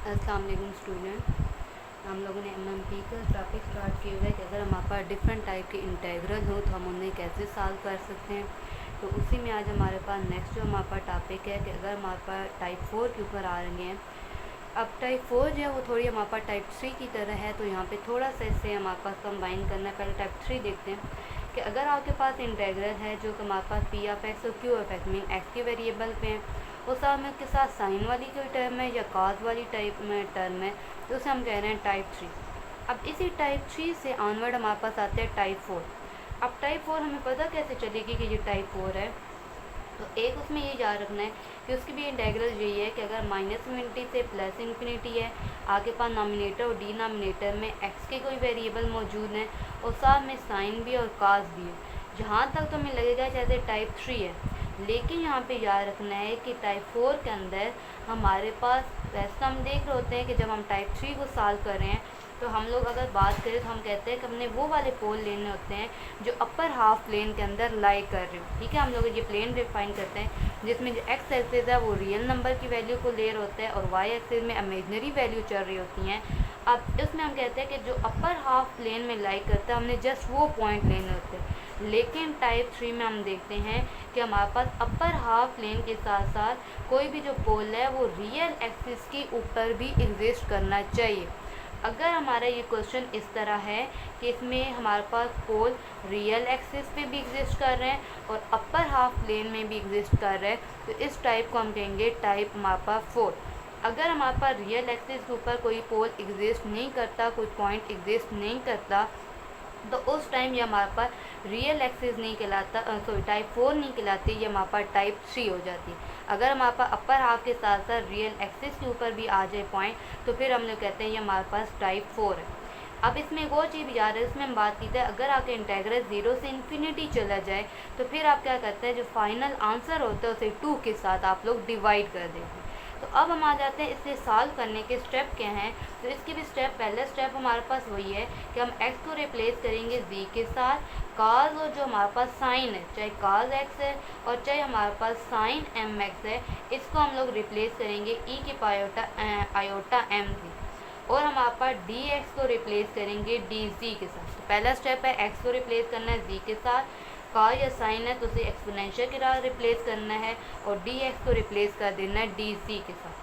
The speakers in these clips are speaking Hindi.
अस्सलाम वालेकुम स्टूडेंट। हम लोगों ने एमएमपी का टॉपिक स्टार्ट किया हुआ है कि अगर हमारे पास डिफरेंट टाइप के इंटेग्रल हो तो हम उन्हें कैसे सॉल्व कर सकते हैं। तो उसी में आज हमारे पास नेक्स्ट जो हमारे पास टॉपिक है कि अगर हमारे पास टाइप 4 के ऊपर आ रहे हैं। अब टाइप 4 जो है वो थोड़ी हमारे पास टाइप 3 की तरह है, तो यहाँ पे थोड़ा सा इससे हमारे पास कंबाइन करना है। पहले टाइप 3 देखते हैं कि अगर आपके पास इंटेग्रल है जो कि हमारे पास पी ऑफ एक्स और Q of x mean x के वेरिएबल पे हैं, और साथ में उसके साथ साइन वाली कोई टर्म है या कॉस वाली टाइप में टर्म है, तो उसे हम कह रहे हैं टाइप 3। अब इसी टाइप 3 से ऑनवर्ड हमारे पास आते हैं टाइप 4। अब टाइप 4 हमें पता कैसे चलेगी कि ये टाइप 4 है। तो एक उसमें ये याद रखना है कि उसकी भी इंटेग्रल यही है कि अगर माइनस इन्फिनिटी से प्लस इन्फिनिटी है, आगे पास नॉमिनेटर और डिनोमिनेटर में एक्स के कोई वेरिएबल मौजूद हैं और साथ में साइन भी और कास भी है, जहाँ तक तो हमें लगेगा जैसे टाइप 3 है। लेकिन यहाँ पे याद रखना है कि टाइप 4 के अंदर हमारे पास वैसे हम देख रहे होते हैं कि जब हम टाइप 3 को सॉल्व कर रहे हैं तो हम लोग अगर बात करें तो हम कहते हैं कि हमने वो वाले पोल लेने होते हैं जो अपर हाफ प्लेन के अंदर लाई कर रहे हो। ठीक है, हम लोग ये प्लेन डिफाइन करते हैं जिसमें जो एक्स एक्सिस है वो रियल नंबर की वैल्यू को ले रहे होता है और वाई एक्सिस में इमेजिनरी वैल्यू चल रही होती हैं। अब इसमें हम कहते हैं कि जो अपर हाफ प्लेन में लाई करता है हमने जस्ट वो पॉइंट लेने होते हैं। लेकिन टाइप 3 में हम देखते हैं कि हमारे पास अपर हाफ प्लेन के साथ साथ कोई भी जो पोल है वो रियल एक्सिस के ऊपर भी एग्जिस्ट करना चाहिए। अगर हमारा ये क्वेश्चन इस तरह है कि इसमें हमारे पास पोल रियल एक्सिस पे भी एग्जिस्ट कर रहे हैं और अपर हाफ प्लेन में भी एग्जिस्ट कर रहे हैं, तो इस टाइप को हम कहेंगे टाइप हमारे पास 4। अगर हमारे पास रियल एक्सिस के ऊपर कोई पोल एग्जिस्ट नहीं करता, कोई पॉइंट एग्जिस्ट नहीं करता, तो उस टाइम ये हमारे पास रियल एक्सिस नहीं कहलाता, सॉरी टाइप 4 नहीं कहलाती, ये हमारे पास टाइप 3 हो जाती। अगर हमारे पास अपर हाफ के साथ साथ रियल एक्सिस के ऊपर भी आ जाए पॉइंट, तो फिर हम लोग कहते हैं ये हमारे पास टाइप 4 है। अब इसमें एक और चीज़ याद है, इसमें हम बात की थी अगर आपके इंटेग्रल 0 से इन्फिनिटी चला जाए तो फिर आप क्या करते हैं, जो फाइनल आंसर होता है उसे 2 के साथ आप लोग डिवाइड कर देते हैं। तो अब हम आ जाते हैं इसे सॉल्व करने के स्टेप क्या हैं। तो इसकी भी पहला स्टेप हमारे पास वही है कि हम x को रिप्लेस करेंगे z के साथ। काज और जो हमारे पास साइन है, चाहे काज x है और चाहे हमारे पास साइन mx है, इसको हम लोग रिप्लेस करेंगे e की आयोटा m से, और हम हमारे पास dx को रिप्लेस करेंगे dz के साथ। तो पहला स्टेप है x को रिप्लेस करना है z के साथ, का या साइन है तो उसे एक्सपोनेंशियल के साथ रिप्लेस करना है और dx को रिप्लेस कर देना है dz के साथ।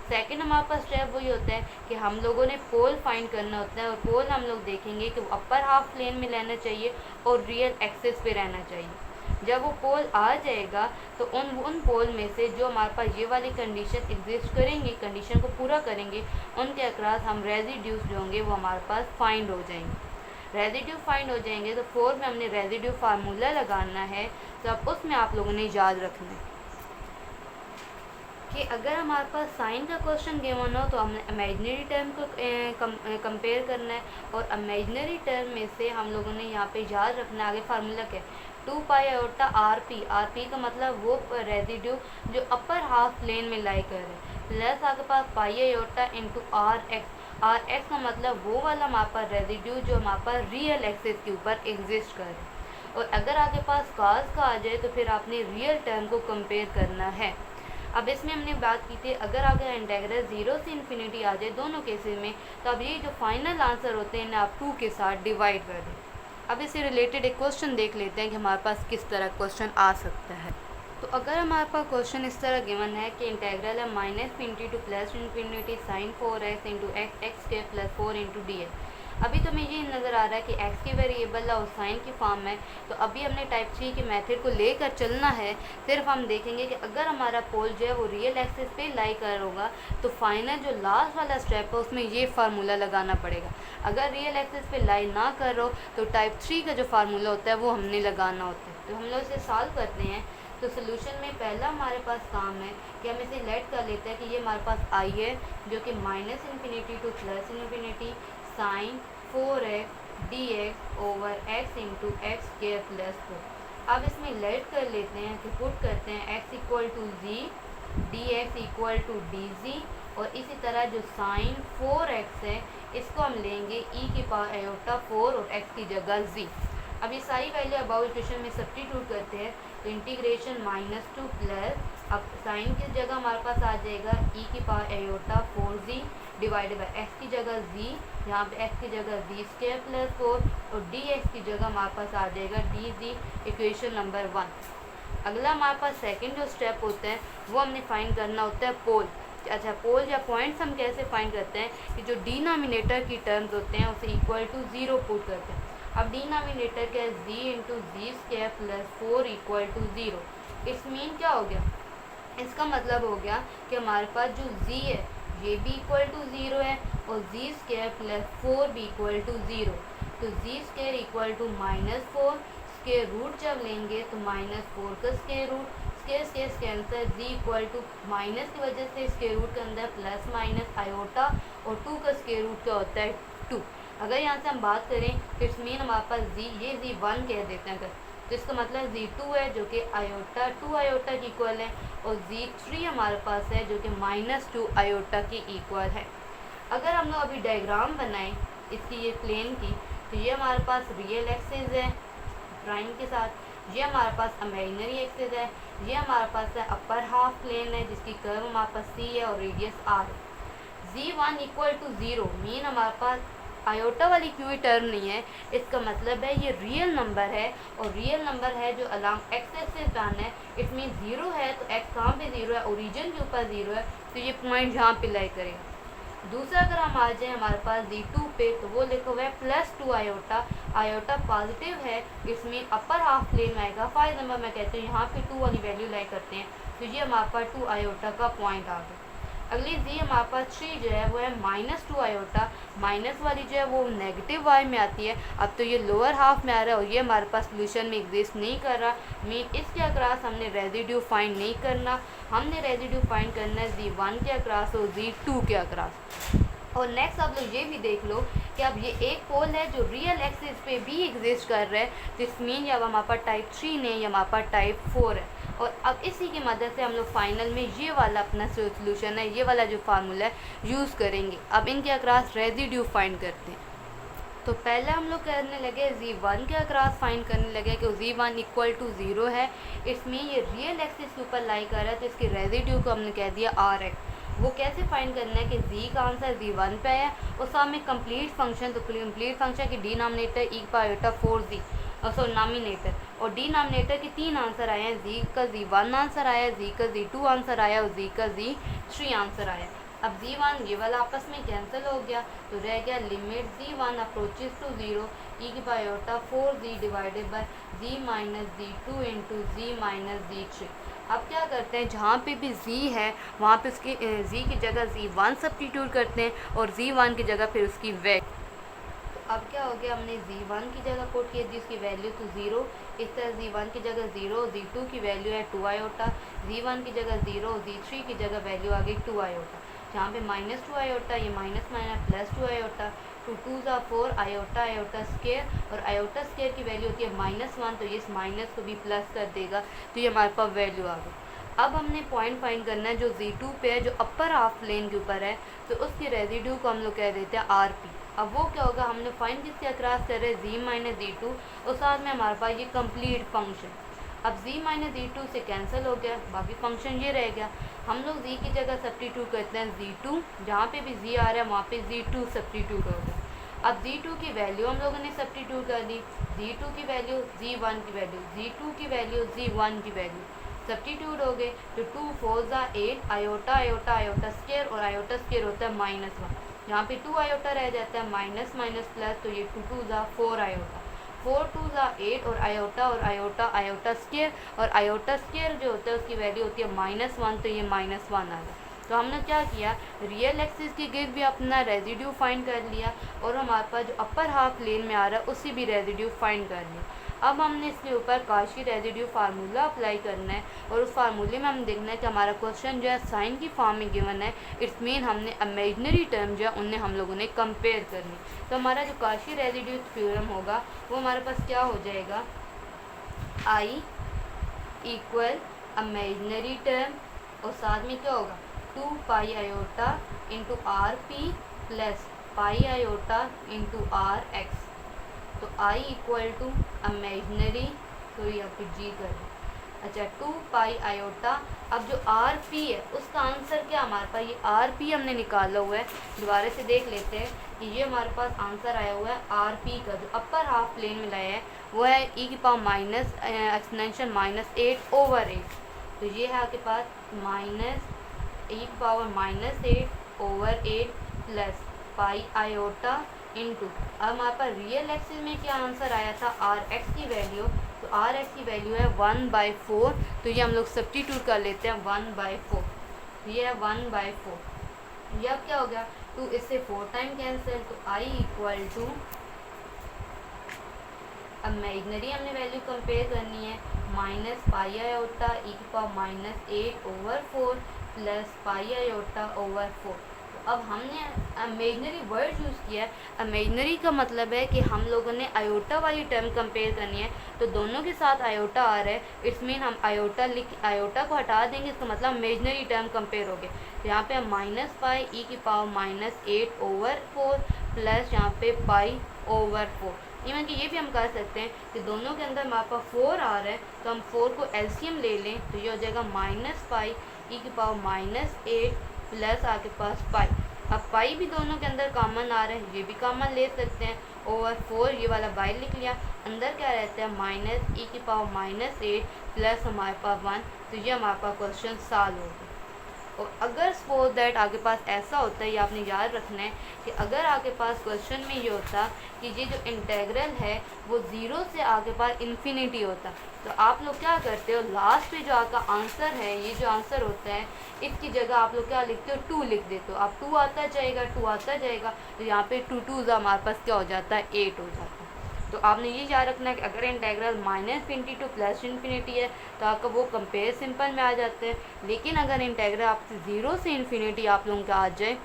सेकंड हमारे पास स्टेप वही होता है कि हम लोगों ने पोल फाइंड करना होता है और पोल हम लोग देखेंगे कि वो अपर हाफ प्लेन में रहना चाहिए और रियल एक्सिस पे रहना चाहिए। जब वो पोल आ जाएगा तो उन पोल में से जो हमारे पास ये वाली कंडीशन एग्जिस्ट करेंगी, कंडीशन को पूरा करेंगे, उनके अक्रॉस हम रेजिड्यूज जो होंगे वो हमारे पास फाइंड हो जाएंगे। रेजिड्यू फाइंड हो जाएंगे तो 4 में हमने रेजिड्यू फार्मूला लगाना है। तो अब उसमें आप लोगों ने याद रखना है कि अगर हमारे पास साइन का क्वेश्चन गिवन हो तो हमने इमेजिनरी टर्म को कंपेयर करना है, और इमेजिनरी टर्म में से हम लोगों ने यहाँ पे याद रखना है आगे फार्मूला क्या है, 2 पाई आयोटा आर पी का मतलब वो रेजिड्यू जो अपर हाफ प्लेन में लाई कर रहे हैं, प्लस आपके पास pi iota into are X का मतलब वो वाला हमारे पास रेजिड्यू जो हमारे पास रियल एक्सिस के ऊपर एग्जिस्ट कर रहे हैं। और अगर आपके पास काज का आ जाए तो फिर आपने रियल टर्म को कंपेयर करना है। अब इसमें हमने बात की थी अगर आपका इंटेग्रल 0 से इन्फिनिटी आ जाए दोनों केसेस में, तो अब ये जो फाइनल आंसर होते हैं ना आप 2 के साथ डिवाइड कर दें। अब इससे रिलेटेड एक क्वेश्चन देख लेते हैं कि हमारे पास किस तरह क्वेश्चन आ सकता है। तो अगर हमारे पास क्वेश्चन इस तरह गिवन है कि इंटेग्रल है minus infinity to plus infinity sine 4x into x के प्लस 4 इंटू डी एक्स। अभी तो मुझे नज़र आ रहा है कि x की वेरिएबल है और साइन की फॉर्म है, तो अभी हमने टाइप 3 के मेथड को लेकर चलना है। सिर्फ हम देखेंगे कि अगर हमारा पोल जो है वो रियल एक्सिस पे लाई कर होगा तो फाइनल जो लास्ट वाला स्टेप है उसमें ये फार्मूला लगाना पड़ेगा। अगर रियल एक्सिस पे लाई ना कर हो तो टाइप 3 का जो फार्मूला होता है वो हमने लगाना होता है। तो हम लोग इसे सॉल्व करते हैं। तो सोल्यूशन में पहला हमारे पास काम है कि हम इसे लेट कर लेते हैं कि ये हमारे पास आई है जो कि minus infinity to plus infinity sine 4x dx over x into x square plus 4। अब इसमें लेट कर लेते हैं तो पुट करते हैं x equal to z dx equal to dz, और इसी तरह जो साइन 4x है इसको हम लेंगे e की पावर आयोटा 4 और x की जगह z। अब ये सारी वैल्यू अबाउट इक्वेशन में सब्स्टिट्यूट करते हैं तो इंटीग्रेशन -2 प्लस अब साइन की जगह हमारे पास आ जाएगा ई की power iota 4z divided by x की जगह z, यहाँ पे x की जगह z स्क्वायर प्लस 4 और dx की जगह हमारे पास आ जाएगा dz, इक्वेशन नंबर 1। अगला हमारे पास सेकंड जो स्टेप होता है वो हमने फाइंड करना होता है पोल। अच्छा, पोल या पॉइंट्स हम कैसे फाइंड करते हैं कि जो डिनोमिनेटर की टर्म्स होते हैं उसे इक्वल टू 0 पुट करते हैं। अब डिनोमिनेटर क्या है, z into z square plus 4 equal to 0। इस मीन क्या हो गया, इसका मतलब हो गया कि हमारे पास जो z है ये भी इक्वल टू 0 है और जी स्क्वायर प्लस 4 भी इक्वल टू 0। तो G square equal to -4, square root जब लेंगे तो -4 का square root, square square cancel, G equal to minus की वजह से स्क्वायर रूट के अंदर प्लस माइनस आयोटा और 2 का स्क्वायर रूट क्या होता है 2। अगर यहाँ से हम बात करें तो इट्स मीन हमारे पास ये z1 कह देते हैं अगर, तो इसका मतलब z2 है जो कि आयोटा 2 आयोटा की इक्वल है और z3 हमारे पास है जो कि -2 आयोटा की इक्वल है। अगर हम लोग अभी डायग्राम बनाएं इसकी ये प्लेन की, तो ये हमारे पास रियल एक्सिस है प्राइम के साथ, ये हमारे पास इमेजिनरी एक्सिस है, ये हमारे पास है अपर हाफ प्लेन है जिसकी कर्व हमारे पास c है और रेडियस r है। z1 इक्वल टू 0 मीन हमारे पास आयोटा वाली कोई टर्म नहीं है, इसका मतलब है ये रियल नंबर है और रियल नंबर है जो अलॉन्ग एक्स एक्सिस रन है। इट मीन 0 है तो एक्स कहाँ पे 0 है, ओरिजिन के ऊपर 0 है, तो ये पॉइंट यहाँ पे लाई करेगा। दूसरा अगर हम आ जाए हमारे पास z2 पे, तो वो लिखा हुआ है +2 आयोटा, आयोटा पॉजिटिव है, इसमें अपर हाफ प्लेन में आएगा। फॉर एग्जाम्पल मैं कहती हूँ यहाँ पे 2 वाली वैल्यू लाई करते हैं, तो ये हमारे पास 2 आयोटा का पॉइंट आ गया। अगली z हमारे पास 3 जो है वो है -2 आयोटा, माइनस वाली जो है वो नेगेटिव वाई में आती है। अब तो ये लोअर हाफ में आ रहा है और ये हमारे पास सोल्यूशन में एग्जिस्ट नहीं कर रहा, मीन इसके अक्रॉस हमने रेजिड्यू फाइंड नहीं करना, हमने रेजिड्यू फाइंड करना है z1 के अक्रॉस और z2 के अक्रॉस। और नेक्स्ट आप लोग ये भी देख लो कि अब ये एक पोल है जो रियल एक्सिस पे भी एग्जिस्ट कर रहा है, जिस मीन या हमारे पास टाइप 3 नहीं, या हमारे पास टाइप 4 है। और अब इसी की मदद से हम लोग फाइनल में ये वाला अपना सोल्यूशन है, ये वाला जो फार्मूला है यूज़ करेंगे। अब इनके अक्रॉस रेजिड्यू फाइंड करते हैं। तो पहले हम लोग करने लगे z1 के अक्रॉस फाइंड करने लगे कि z1 इक्वल टू 0 है, इसमें ये रियल एक्सिस के ऊपर लाई कर रहा है, तो इसके रेजिड्यू को हमने कह दिया rx। वो कैसे फाइंड करना है कि z का आंसर z1 पे है और सामने कंप्लीट फंक्शन, तो कंप्लीट फंक्शन की डिनोमिनेटर e की पावर 4z और नॉमिनेटर और डिनोमिनेटर के 3 आंसर आए हैं, z का z1 आंसर आया, z का z2 आंसर आया और z का z3 आंसर आया। अब z1 ये वाला आपस में कैंसिल हो गया, तो रह गया limit z1 approaches to 0 e की power 4z divided by z minus z2 into z minus z3। अब क्या करते हैं, जहाँ पे भी z है वहाँ पे उसकी z की जगह z1 सब्स्टिट्यूट करते हैं और z1 की जगह फिर उसकी वैल्यू। अब क्या हो गया, हमने z1 की जगह पुट किया जिसकी वैल्यू तो 0, इस तरह z1 की जगह 0, z2 की वैल्यू है 2 आयोटा, z1 की जगह 0, z3 की जगह वैल्यू आ गई 2 आयोटा, जहाँ पे -2 आयोटा, ये minus minus +2 iota, 2 2 4 iota, iota square और आयोटा स्क्वायर की वैल्यू होती है -1, तो ये इस माइनस को भी प्लस कर देगा, तो ये हमारे पास वैल्यू आ गई। अब हमने पॉइंट फाइंड करना है जो z2 पे है, जो अपर हाफ प्लेन के ऊपर है, तो उसके रेजिड्यू को हम लोग कह देते हैं rp। अब वो क्या होगा, हमने फाइंड किसके अक्रॉस कर रहे हैं z माइनस z2 और साथ में हमारे पास ये कंप्लीट फंक्शन। अब z माइनस z2 से कैंसिल हो गया, बाकी फंक्शन ये रह गया। हम लोग z की जगह सब्स्टिट्यूट करते हैं z2, जहाँ पे भी z आ रहा है वहाँ पे z2 सब्स्टिट्यूट हो गया। अब z2 की वैल्यू हम लोगों ने सब्स्टिट्यूट कर दी, z2 की वैल्यू z1 की वैल्यू, z2 की वैल्यू z1 की वैल्यू सब्स्टिट्यूट हो गए, तो 2 4 8 आयोटा आयोटा आयोटा स्क्वायर और आयोटा स्क्वायर होता है -1, यहाँ पे 2 आयोटा रह जाता है माइनस माइनस प्लस, तो ये 2 2 4 आयोटा, 4 2 8 और आयोटा आयोटा स्क्वायर और आयोटा स्क्वायर जो होता है उसकी वैल्यू होती है -1, तो ये -1 आ गया। तो हमने क्या किया, रियल एक्सिस के गिर्द भी अपना रेजिड्यू फाइंड कर लिया और हमारे पास जो अपर हाफ प्लेन में आ रहा है उसी भी रेजिड्यू फाइंड कर लिया। अब हमने इसके ऊपर काशी रेजिड्यू फार्मूला अप्लाई करना है और उस फार्मूले में हम देखना है कि हमारा क्वेश्चन जो है साइन की फॉर्म में गिवन है, इट्स मीन हमने इमेजिनरी टर्म जो है उन्हें हम लोगों ने कंपेयर करनी। तो हमारा जो काशी रेजिड्यू थ्योरम होगा वो हमारे पास क्या हो जाएगा, आई इक्वल इमेजिनरी टर्म और साथ में क्या होगा 2 pi iota into r p plus pi iota into are x. तो आई इक्वल टू इमेजिनरी, तो यहाँ पे जी कर अच्छा 2 पाई आयोटा। अब जो आर पी है उसका आंसर क्या हमारे पास, ये आर पी हमने निकाला हुआ है, दोबारा से देख लेते हैं कि ये हमारे पास आंसर आया हुआ है आर पी का, जो अपर हाफ प्लेन में लाया है वो है ई की पावर माइनस एक्सपोनेंशियल -8/8। तो ये है आपके पास माइनस ई की power -8/8 plus pi iota into, अब हमारे पास रियल एक्सिस में क्या आंसर आया था आर एक्स की वैल्यू, तो आर एक्स की वैल्यू है 1/4। तो ये हम लोग सब्स्टिट्यूट कर लेते हैं 1/4, ये है 1/4। ये अब क्या हो गया, 2 इससे 4 टाइम कैंसिल, तो आई इक्वल टू, अब इमेजिनरी हमने वैल्यू कंपेयर करनी है, माइनस पाई आयोटा ई की power -8/4 plus pi iota over 4। तो अब हमने इमेजिनरी वर्ड यूज़ किया है। इमेजिनरी का मतलब है कि हम लोगों ने आयोटा वाली टर्म कंपेयर करनी है, तो दोनों के साथ आयोटा आ रहा है, इट्स मीन हम आयोटा को हटा देंगे, इसका मतलब इमेजिनरी टर्म कंपेयर हो गए। तो यहाँ पे हम माइनस पाई ई की पावर -8/4 प्लस यहाँ पे पाई ओवर 4। इवन कि ये भी हम कर सकते हैं कि दोनों के अंदर हमारे पास 4 आ रहा है, तो हम 4 को एलसीएम ले लें, तो ये हो जाएगा माइनस पाई ई की पावर -8 प्लस आपके पास पाई। अब पाई भी दोनों के अंदर कॉमन आ रहा है, ये भी कॉमन ले सकते हैं, ओवर 4 ये वाला बाहर लिख लिया, अंदर क्या रहता है माइनस ई की पावर -8 प्लस हमारे पास 1। तो ये हमारे पास क्वेश्चन सॉल्व हो गया। और अगर सपोज दैट आपके पास ऐसा होता है, ये आपने याद रखना है कि अगर आपके पास क्वेश्चन में ये होता कि ये जो इंटेग्रल है वो 0 से आपके पास इन्फिनिटी होता, तो आप लोग क्या करते हो, लास्ट पे जो आपका आंसर है, ये जो आंसर होता है इसकी जगह आप लोग क्या लिखते हो, 2 लिख देते हो। आप 2 आता जाएगा, 2 आता जाएगा, तो यहाँ पे 2 2 हमारे पास क्या हो जाता है, 8 हो जाता है। तो आपने ये याद रखना है कि अगर integral -infinity to plus infinity है तो आपका वो कंपेयर सिंपल में आ जाता है, लेकिन अगर इंटेग्रल आपसे 0 से इन्फिनिटी आप लोगों का आ जाए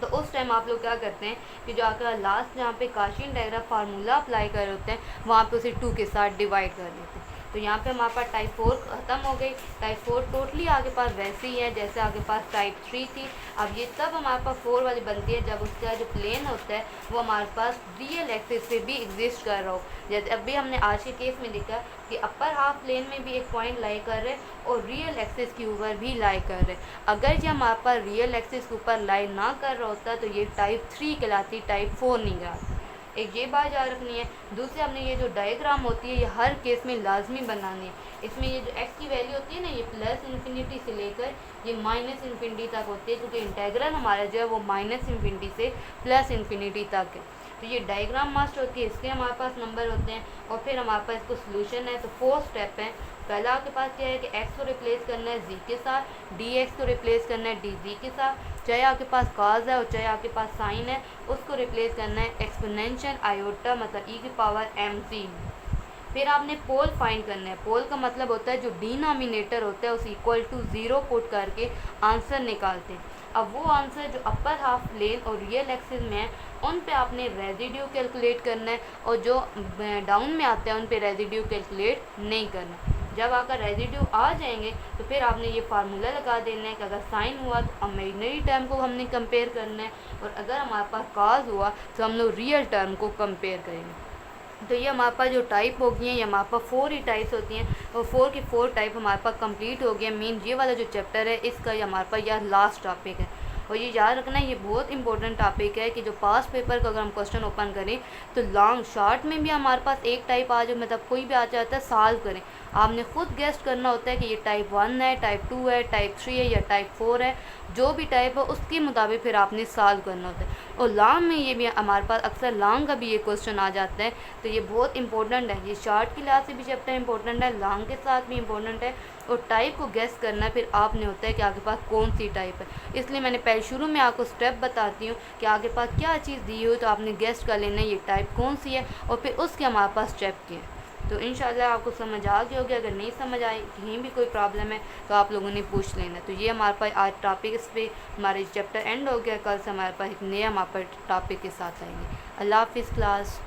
तो उस टाइम आप लोग क्या करते हैं कि जो आपका लास्ट जहाँ पे काशी इंटेग्रल फार्मूला अप्लाई कर रहे होते हैं वहाँ पे उसे 2 के साथ डिवाइड कर देते हैं। तो यहाँ पे हमारे पास टाइप 4 ख़त्म हो गई, टाइप 4 टोटली आपके पास वैसे ही है जैसे आपके पास टाइप 3 थी। अब ये तब हमारे पास 4 वाली बनती है जब उसका जो प्लेन होता है वो हमारे पास रियल एक्सिस पे भी एग्जिस्ट कर रहा हो। जैसे अभी हमने आज के केस में देखा कि अपर हाफ प्लेन में भी एक पॉइंट लाई कर रहे और रियल एक्सिस के ऊपर भी लाई कर रहे। अगर ये हमारे पास रियल एक्सिस के ऊपर लाई ना कर रहा होता तो ये टाइप 3 कहलाती, टाइप 4 नहीं कहलाती। एक ये बात याद रखनी है। दूसरे हमने ये जो डायग्राम होती है ये हर केस में लाजमी बनानी है। इसमें ये जो एक्स की वैल्यू होती है ना, ये प्लस इन्फिनिटी से लेकर ये माइनस इन्फिनिटी तक होती है, क्योंकि इंटेग्रल हमारा जो है वो माइनस इन्फिनिटी से प्लस इन्फिनिटी तक है। तो ये डायग्राम मस्ट होती है, इसके हमारे पास नंबर होते हैं और फिर हमारे पास इसको सोल्यूशन है। तो 4 स्टेप है। पहला आपके पास क्या है कि x को रिप्लेस करना है z के साथ, dx को रिप्लेस करना है dz के साथ, चाहे आपके पास cos है और चाहे आपके पास साइन है उसको रिप्लेस करना है एक्सपोनेंशियल आयोटा मतलब e की पावर mc। फिर आपने पोल फाइंड करना है। पोल का मतलब होता है जो डिनोमिनेटर होता है उस इक्वल टू 0 पुट करके आंसर निकालते हैं। अब वो आंसर जो अपर हाफ प्लेन और रियल एक्सिस में है उन पे आपने रेजिड्यू कैलकुलेट करना है और जो डाउन में आते हैं उन पे रेजिड्यू कैलकुलेट नहीं करना। जब आपका रेजिड्यू आ जाएंगे तो फिर आपने ये फार्मूला लगा देना है कि अगर साइन हुआ तो इमेजिनरी टर्म को हमने कंपेयर करना है और अगर हमारे पास कॉज हुआ तो हम लोग रियल टर्म को कंपेयर करेंगे। तो ये हमारे पास जो टाइप होगी हैं ये हमारे पास 4 ही टाइप्स होती हैं और 4 की 4 टाइप हमारे पास कंप्लीट हो गया। मेन ये वाला जो चैप्टर है इसका ये हमारे पास यह लास्ट टॉपिक है। और ये याद रखना है ये बहुत इंपॉर्टेंट टॉपिक है कि जो पास्ट पेपर का अगर हम क्वेश्चन ओपन करें तो लॉन्ग शॉर्ट में भी हमारे पास एक टाइप आ जाए, मतलब कोई भी आ जाता है सॉल्व करें। आपने खुद गेस्ट करना होता है कि ये टाइप 1 है, टाइप 2 है, टाइप 3 है या टाइप 4 है। जो भी टाइप है उसके मुताबिक फिर आपने सॉल्व करना होता है। और लॉन्ग में ये भी हमारे पास अक्सर लॉन्ग का भी ये क्वेश्चन आ जाता है, तो ये बहुत इंपॉर्टेंट है। ये शॉर्ट की लिहाज से भी चैप्टर इंपॉर्टेंट है, लॉन्ग के साथ भी इंपॉर्टेंट है। और टाइप को गेस करना फिर आपने होता है कि आपके पास कौन सी टाइप है। इसलिए मैंने पहले शुरू में आपको स्टेप बताती हूँ कि आपके पास क्या चीज़ दी हो तो आपने गेस कर लेना है ये टाइप कौन सी है और फिर उसके हमारे पास स्टेप के हैं। तो इंशाल्लाह आपको समझ आ गया होगा। अगर नहीं समझ आए, कहीं भी कोई प्रॉब्लम है तो आप लोगों ने पूछ लेना। तो ये हमारे पास आज टॉपिक इस पर हमारे चैप्टर एंड हो गया। कल से हमारे पास एक नया हमारे पास टॉपिक के साथ आएंगे। अल्लाह हाफिज़ क्लास।